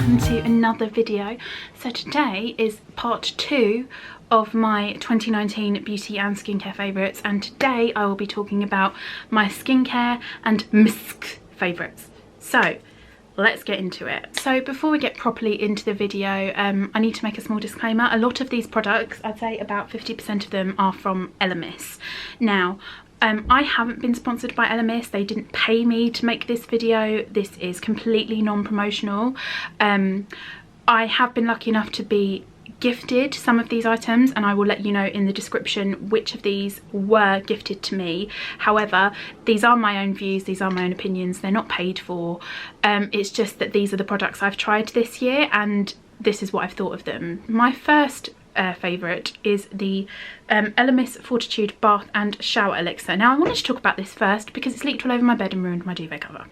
welcome to another video. So today is part 2 of my 2019 beauty and skincare favourites, and today I will be talking about my skincare and MSK favourites. So let's get into it. So before we get properly into the video, I need to make a small disclaimer. A lot of these products, I'd say about 50% of them, are from Elemis. Now, I haven't been sponsored by Elemis. They didn't pay me to make this video. This is completely non-promotional. I have been lucky enough to be gifted some of these items, and I will let you know in the description which of these were gifted to me. However, these are my own views, these are my own opinions, they're not paid for. It's just that these are the products I've tried this year and this is what I've thought of them. My first favourite is the Elemis Fortitude Bath and Shower Elixir. Now I wanted to talk about this first because it's leaked all over my bed and ruined my duvet cover.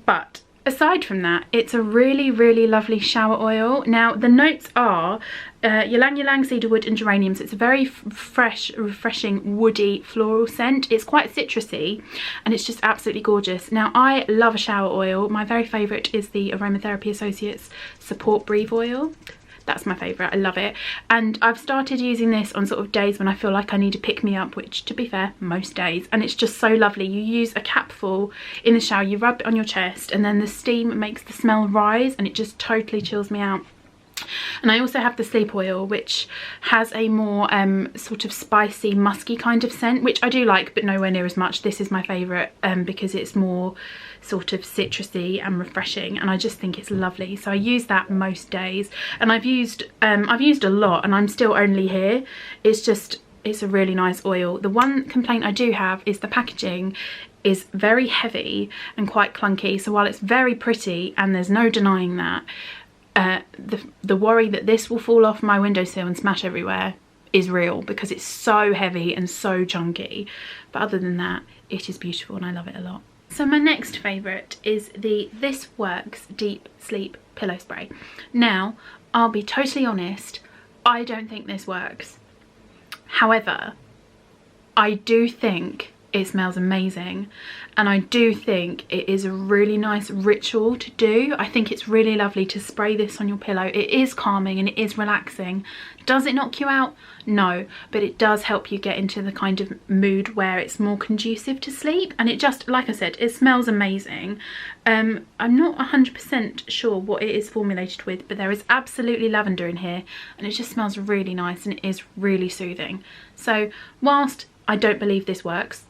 But aside from that, it's a really lovely shower oil. Now the notes are ylang ylang, cedarwood and geranium, so it's a very fresh, refreshing, woody floral scent. It's quite citrusy and it's just absolutely gorgeous. Now I love a shower oil. My very favourite is the Aromatherapy Associates Support Breathe Oil. That's my favourite, I love it. And I've started using this on sort of days when I feel like I need to pick me up, which to be fair, most days. And it's just so lovely. You use a capful in the shower, you rub it on your chest, and then the steam makes the smell rise and it just totally chills me out. And I also have the sleep oil, which has a more sort of spicy, musky kind of scent, which I do like, but nowhere near as much. This is my favourite because it's more sort of citrusy and refreshing, and I just think it's lovely. So I use that most days, and I've used a lot, and I'm still only here. It's a really nice oil. The one complaint I do have is the packaging is very heavy and quite clunky. So while it's very pretty, and there's no denying that, the worry that this will fall off my windowsill and smash everywhere is real because it's so heavy and so chunky. But other than that, it is beautiful and I love it a lot. So my next favourite is the This Works Deep Sleep Pillow Spray. Now, I'll be totally honest, I don't think this works. However, I do think it smells amazing, and I do think it is a really nice ritual to do. I think it's really lovely to spray this on your pillow. It is calming and it is relaxing. Does it knock you out? No, but it does help you get into the kind of mood where it's more conducive to sleep, and it just, like I said, it smells amazing. I'm not 100% sure what it is formulated with, but there is absolutely lavender in here and it just smells really nice and it is really soothing. So whilst I don't believe this works,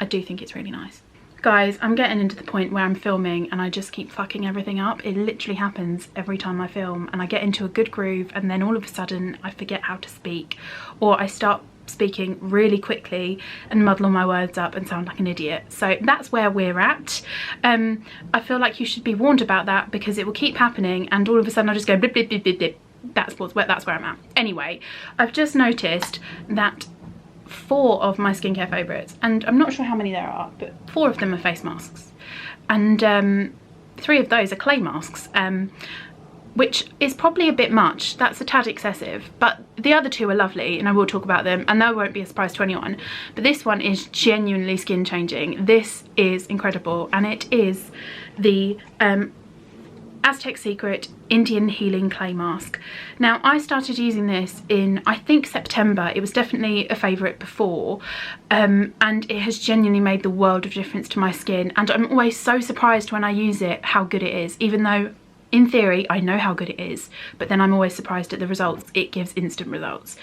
I do think it's really nice. Guys, I'm getting into the point where I'm filming and I just keep fucking everything up. It literally happens every time I film, and I get into a good groove and then all of a sudden I forget how to speak, or I start speaking really quickly and muddle my words up and sound like an idiot. So that's where we're at. I feel like you should be warned about that because it will keep happening and all of a sudden I'll just go blip blip blip blip blip. That's where I'm at. Anyway, I've just noticed that 4 of my skincare favourites, and I'm not sure how many there are, but 4 of them are face masks, and 3 of those are clay masks, which is probably a bit much. That's a tad excessive, but the other 2 are lovely and I will talk about them and that won't be a surprise to anyone. But this one is genuinely skin changing. This is incredible, and it is the Aztec Secret Indian Healing Clay Mask. Now I started using this in, I think, September. It was definitely a favourite before, and it has genuinely made the world of difference to my skin, and I'm always so surprised when I use it how good it is, even though in theory I know how good it is, but then I'm always surprised at the results. It gives instant results.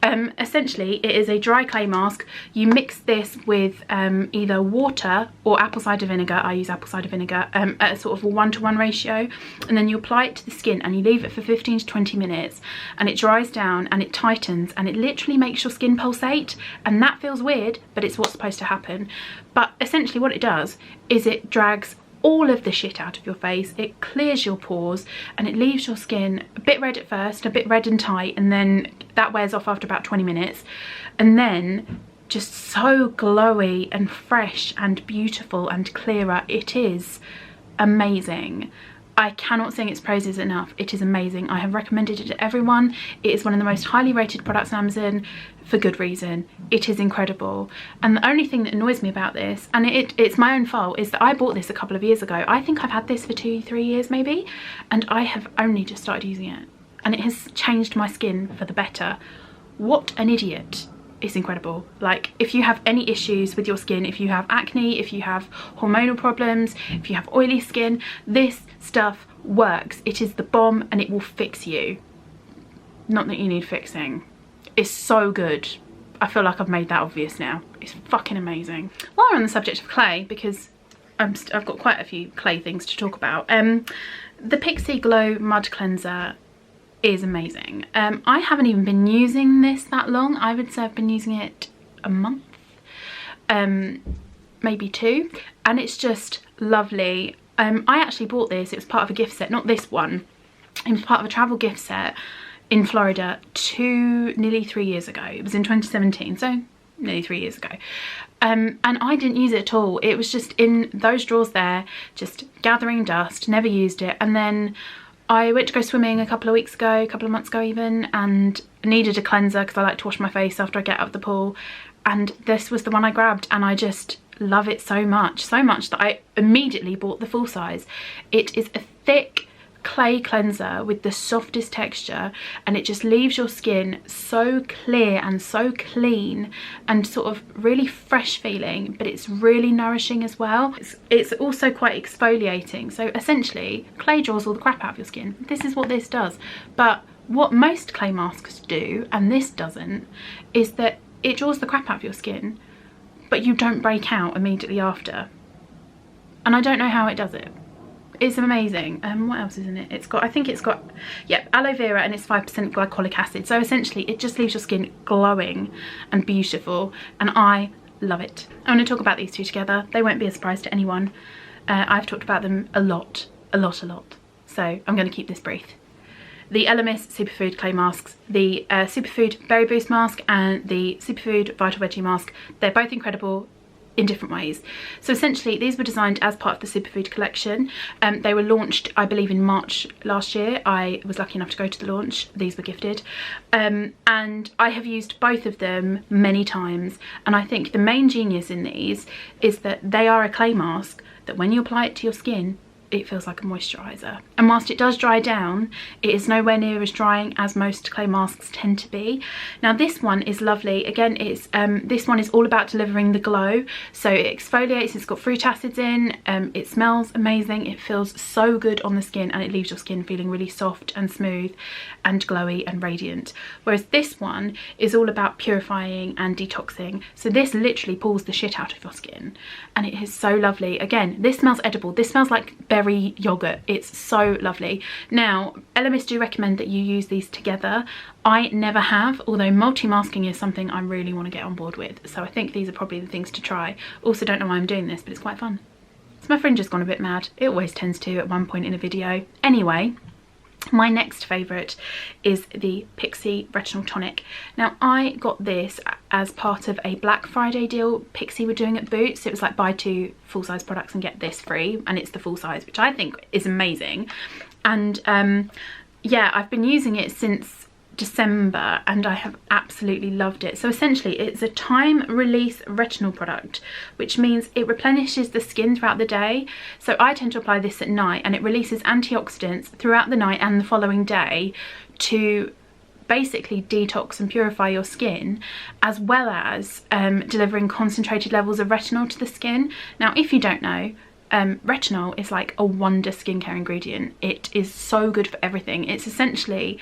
Essentially it is a dry clay mask. You mix this with either water or apple cider vinegar. I use apple cider vinegar at a sort of a 1-to-1 ratio, and then you apply it to the skin and you leave it for 15 to 20 minutes and it dries down and it tightens and it literally makes your skin pulsate, and that feels weird, but it's what's supposed to happen. But essentially what it does is it drags all of the shit out of your face, it clears your pores, and it leaves your skin a bit red at first, a bit red and tight, and then that wears off after about 20 minutes, and then just so glowy and fresh and beautiful and clearer. It is amazing. I cannot sing its praises enough. It is amazing. I have recommended it to everyone. It is one of the most highly rated products on Amazon for good reason. It is incredible. And the only thing that annoys me about this, and it's my own fault, is that I bought this a couple of years ago. I think I've had this for 2-3 years maybe, and I have only just started using it. And it has changed my skin for the better. What an idiot. It's incredible. Like, if you have any issues with your skin, if you have acne, if you have hormonal problems, if you have oily skin, this stuff works. It is the bomb and it will fix you. Not that you need fixing. It's so good. I feel like I've made that obvious now. It's fucking amazing. While we're on the subject of clay, because I've got quite a few clay things to talk about, the Pixy Glow Mud Cleanser is amazing. I haven't even been using this that long. I would say I've been using it a month, maybe 2, and it's just lovely. I actually bought this, it was part of a gift set, not this one. It was part of a travel gift set in Florida nearly 3 years ago. It was in 2017, so nearly 3 years ago. And I didn't use it at all. It was just in those drawers there, just gathering dust, never used it. And then I went to go swimming a couple of months ago even, and needed a cleanser because I like to wash my face after I get out of the pool. And this was the one I grabbed, and I just love it so much that I immediately bought the full size. It is a thick clay cleanser with the softest texture, and it just leaves your skin so clear and so clean and sort of really fresh feeling, but it's really nourishing as well. It's also quite exfoliating. So essentially, clay draws all the crap out of your skin. This is what this does. But what most clay masks do, and this doesn't, is that it draws the crap out of your skin, but you don't break out immediately after. And I don't know how it does it. It's amazing. What else is in it? I think it's got, yeah, aloe vera, and it's 5% glycolic acid. So essentially it just leaves your skin glowing and beautiful, and I love it. I'm going to talk about these two together. They won't be a surprise to anyone. I've talked about them a lot. So I'm going to keep this brief. The Elemis Superfood Clay Masks, the Superfood Berry Boost Mask and the Superfood Vital Veggie Mask, they're both incredible in different ways. So essentially these were designed as part of the Superfood collection. They were launched, I believe, in March last year. I was lucky enough to go to the launch. These were gifted, and I have used both of them many times, and I think the main genius in these is that they are a clay mask that when you apply it to your skin, it feels like a moisturiser. And whilst it does dry down, it is nowhere near as drying as most clay masks tend to be. Now this one is lovely. Again, it's this one is all about delivering the glow. So it exfoliates, it's got fruit acids in, it smells amazing, it feels so good on the skin, and it leaves your skin feeling really soft and smooth and glowy and radiant. Whereas this one is all about purifying and detoxing. So this literally pulls the shit out of your skin, and it is so lovely. Again, this smells edible. This smells like berry yogurt. It's so lovely. Now, Elemis do recommend that you use these together. I never have, although multi-masking is something I really want to get on board with. So I think these are probably the things to try. Also, don't know why I'm doing this, but it's quite fun. So my fringe has gone a bit mad. It always tends to at one point in a video. Anyway, my next favourite is the Pixy Retinol Tonic. Now I got this as part of a Black Friday deal Pixy were doing at Boots. It was like buy 2 full-size products and get this free, and it's the full size, which I think is amazing. And yeah, I've been using it since December and I have absolutely loved it. So essentially it's a time release retinol product, which means it replenishes the skin throughout the day. So I tend to apply this at night, and it releases antioxidants throughout the night and the following day to basically detox and purify your skin, as well as delivering concentrated levels of retinol to the skin. Now, if you don't know, retinol is like a wonder skincare ingredient. It is so good for everything. It's essentially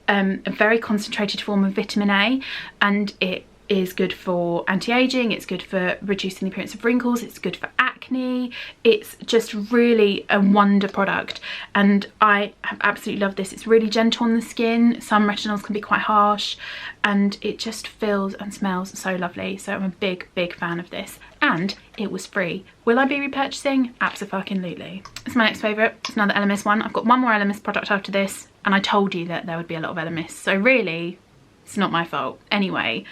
a very concentrated form of vitamin A, and it is good for anti-aging, it's good for reducing the appearance of wrinkles, it's good for acne. It's just really a wonder product, and I have absolutely loved this. It's really gentle on the skin. Some retinols can be quite harsh, and it just feels and smells so lovely. So I'm a big fan of this, and it was free. Will I be repurchasing? Abso-fucking-lutely. It's my next favourite. It's another Elemis one. I've got one more Elemis product after this, and I told you that there would be a lot of Elemis, so really it's not my fault. Anyway,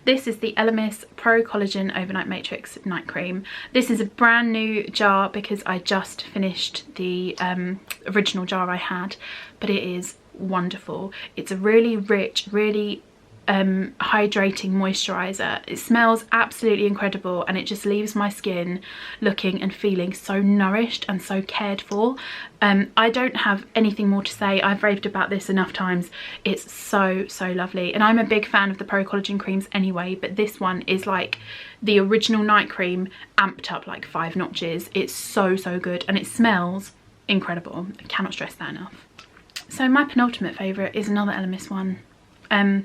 This is the Elemis Pro Collagen Overnight Matrix Night Cream. This is a brand new jar because I just finished the original jar I had, but it is wonderful. It's a really rich, really hydrating moisturizer. It smells absolutely incredible, and it just leaves my skin looking and feeling so nourished and so cared for. I don't have anything more to say. I've raved about this enough times. It's so lovely, and I'm a big fan of the Pro Collagen creams anyway, but this one is like the original night cream amped up like 5 notches. It's so good, and it smells incredible. I cannot stress that enough. So my penultimate favourite is another Elemis one.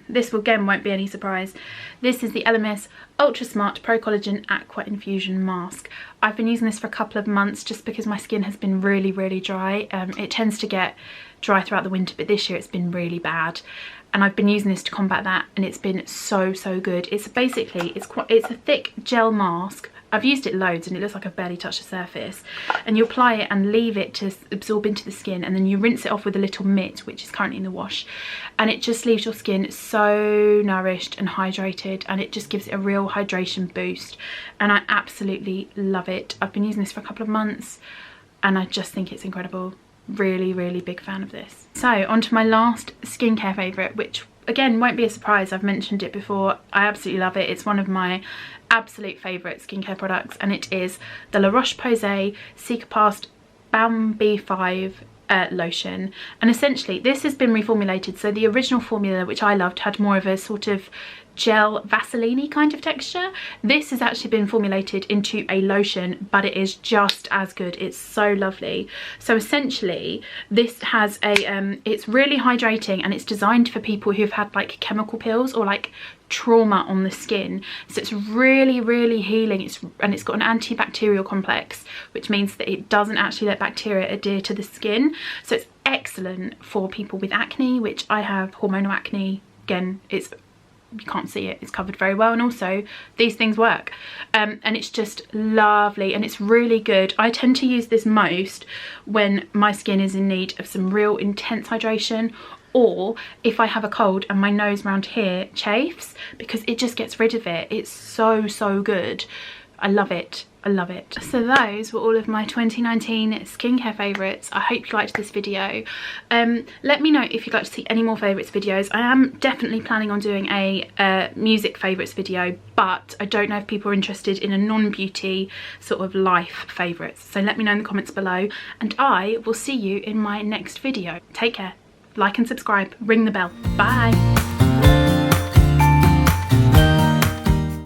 This again won't be any surprise. This is the Elemis Ultra Smart Pro Collagen Aqua Infusion Mask. I've been using this for a couple of months just because my skin has been really dry. It tends to get dry throughout the winter, but this year it's been really bad, and I've been using this to combat that, and it's been so good. It's basically, it's a thick gel mask. I've used it loads and it looks like I've barely touched the surface, and you apply it and leave it to absorb into the skin, and then you rinse it off with a little mitt, which is currently in the wash, and it just leaves your skin so nourished and hydrated, and it just gives it a real hydration boost, and I absolutely love it. I've been using this for a couple of months and I just think it's incredible. Really big fan of this. So on to my last skincare favourite, which again won't be a surprise. I've mentioned it before. I absolutely love it. It's one of my absolute favourite skincare products, and it is the La Roche Posay Cicapaste BEAUTY lotion. And essentially this has been reformulated. So the original formula, which I loved, had more of a sort of gel Vaseline kind of texture. This has actually been formulated into a lotion, but it is just as good. It's so lovely. So essentially this has a it's really hydrating, and it's designed for people who've had like chemical peels or like trauma on the skin. So it's really healing. It's got an antibacterial complex, which means that it doesn't actually let bacteria adhere to the skin. So it's excellent for people with acne, which I have hormonal acne. Again, you can't see it, it's covered very well, and also these things work, and it's just lovely, and it's really good. I tend to use this most when my skin is in need of some real intense hydration, or if I have a cold and my nose around here chafes, because it just gets rid of it. It's so good. I love it. I love it. So those were all of my 2019 skincare favourites. I hope you liked this video. Let me know if you'd like to see any more favourites videos. I am definitely planning on doing a music favourites video, but I don't know if people are interested in a non-beauty sort of life favourites. So let me know in the comments below, and I will see you in my next video. Take care. Like and subscribe. Ring the bell. Bye.